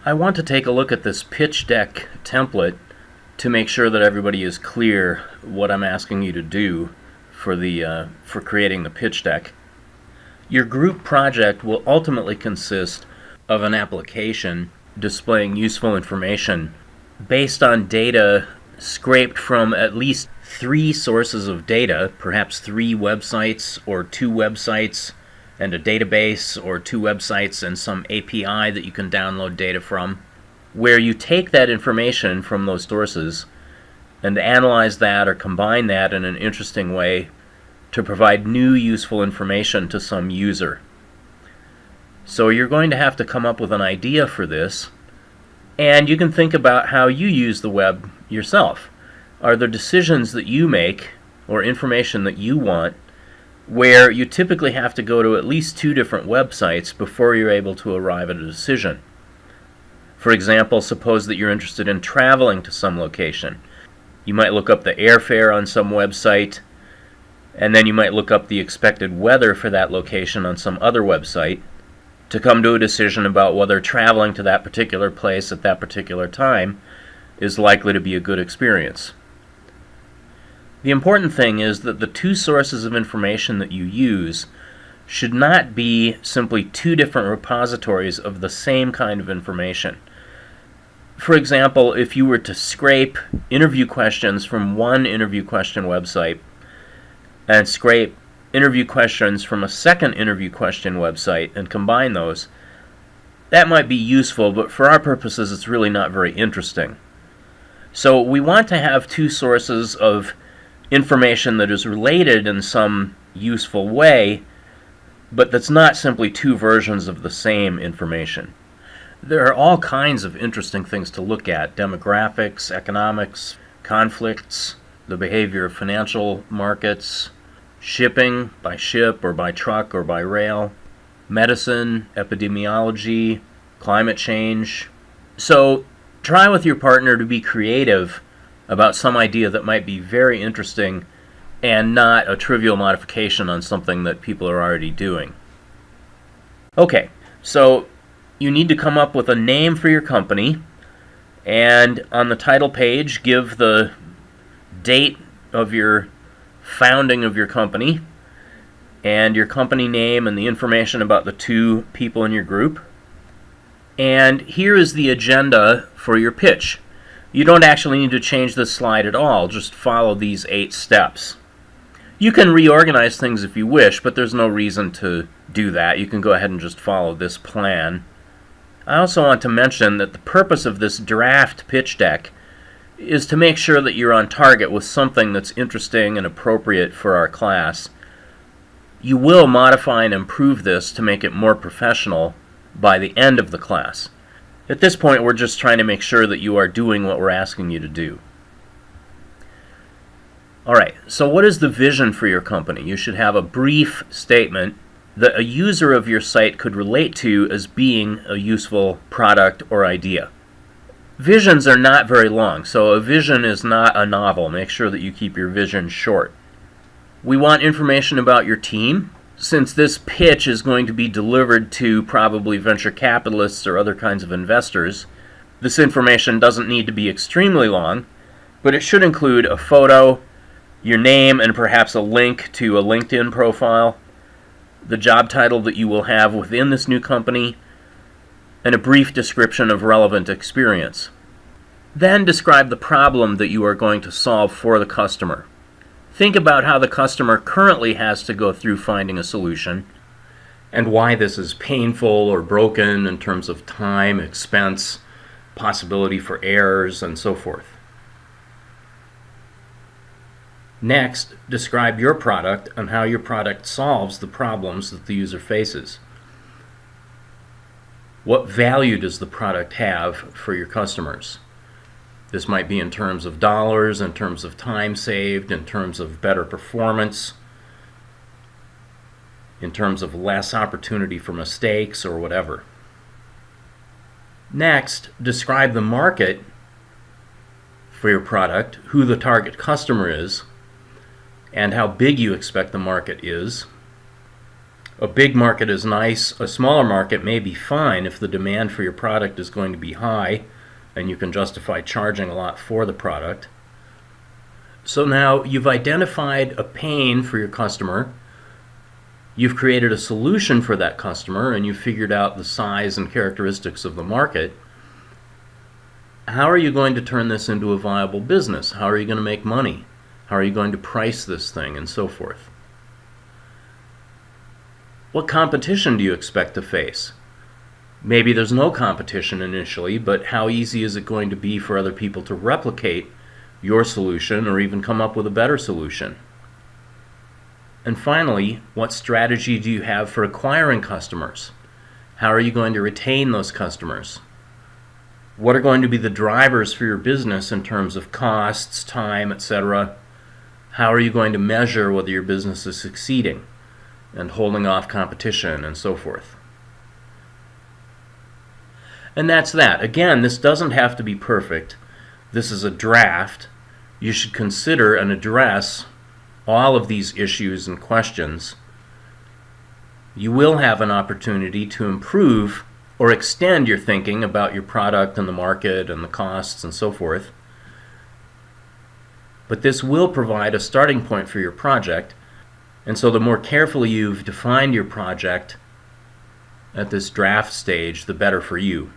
I want to take a look at this pitch deck template to make sure that everybody is clear what I'm asking you to do for creating the pitch deck. Your group project will ultimately consist of an application displaying useful information based on data scraped from at least 3 sources of data, perhaps 3 websites or 2 websites and a database, or 2 websites and some API that you can download data from, where you take that information from those sources and analyze that or combine that in an interesting way to provide new useful information to some user. So you're going to have to come up with an idea for this, and you can think about how you use the web yourself. Are there decisions that you make or information that you want where you typically have to go to at least 2 different websites before you're able to arrive at a decision? For example, suppose that you're interested in traveling to some location. You might look up the airfare on some website, and then you might look up the expected weather for that location on some other website to come to a decision about whether traveling to that particular place at that particular time is likely to be a good experience. The important thing is that the 2 sources of information that you use should not be simply 2 different repositories of the same kind of information. For example, if you were to scrape interview questions from one interview question website and scrape interview questions from a second interview question website and combine those, that might be useful, but for our purposes it's really not very interesting. So we want to have 2 sources of information that is related in some useful way, but that's not simply 2 versions of the same information. There are all kinds of interesting things to look at: demographics, economics, conflicts, the behavior of financial markets, shipping by ship or by truck or by rail, medicine, epidemiology, climate change. So try with your partner to be creative about some idea that might be very interesting and not a trivial modification on something that people are already doing. Okay, so you need to come up with a name for your company, and on the title page give the date of your founding of your company and your company name and the information about the 2 people in your group. And here is the agenda for your pitch. You don't actually need to change this slide at all, just follow these 8 steps. You can reorganize things if you wish, but there's no reason to do that. You can go ahead and just follow this plan. I also want to mention that the purpose of this draft pitch deck is to make sure that you're on target with something that's interesting and appropriate for our class. You will modify and improve this to make it more professional by the end of the class. At this point, we're just trying to make sure that you are doing what we're asking you to do. Alright, so what is the vision for your company? You should have a brief statement that a user of your site could relate to as being a useful product or idea. Visions are not very long, so a vision is not a novel. Make sure that you keep your vision short. We want information about your team. Since this pitch is going to be delivered to probably venture capitalists or other kinds of investors, this information doesn't need to be extremely long, but it should include a photo, your name, and perhaps a link to a LinkedIn profile, the job title that you will have within this new company, and a brief description of relevant experience. Then describe the problem that you are going to solve for the customer. Think about how the customer currently has to go through finding a solution and why this is painful or broken in terms of time, expense, possibility for errors, and so forth. Next, describe your product and how your product solves the problems that the user faces. What value does the product have for your customers? This might be in terms of dollars, in terms of time saved, in terms of better performance, in terms of less opportunity for mistakes, or whatever. Next, describe the market for your product, who the target customer is, and how big you expect the market is. A big market is nice. A smaller market may be fine if the demand for your product is going to be high and you can justify charging a lot for the product. So now you've identified a pain for your customer, you've created a solution for that customer, and you've figured out the size and characteristics of the market. How are you going to turn this into a viable business? How are you going to make money? How are you going to price this thing, and so forth? What competition do you expect to face? Maybe there's no competition initially, but how easy is it going to be for other people to replicate your solution or even come up with a better solution? And finally, what strategy do you have for acquiring customers? How are you going to retain those customers? What are going to be the drivers for your business in terms of costs, time, etc.? How are you going to measure whether your business is succeeding and holding off competition and so forth? And that's that. Again, this doesn't have to be perfect. This is a draft. You should consider and address all of these issues and questions. You will have an opportunity to improve or extend your thinking about your product and the market and the costs and so forth. But this will provide a starting point for your project, and so the more carefully you've defined your project at this draft stage, the better for you.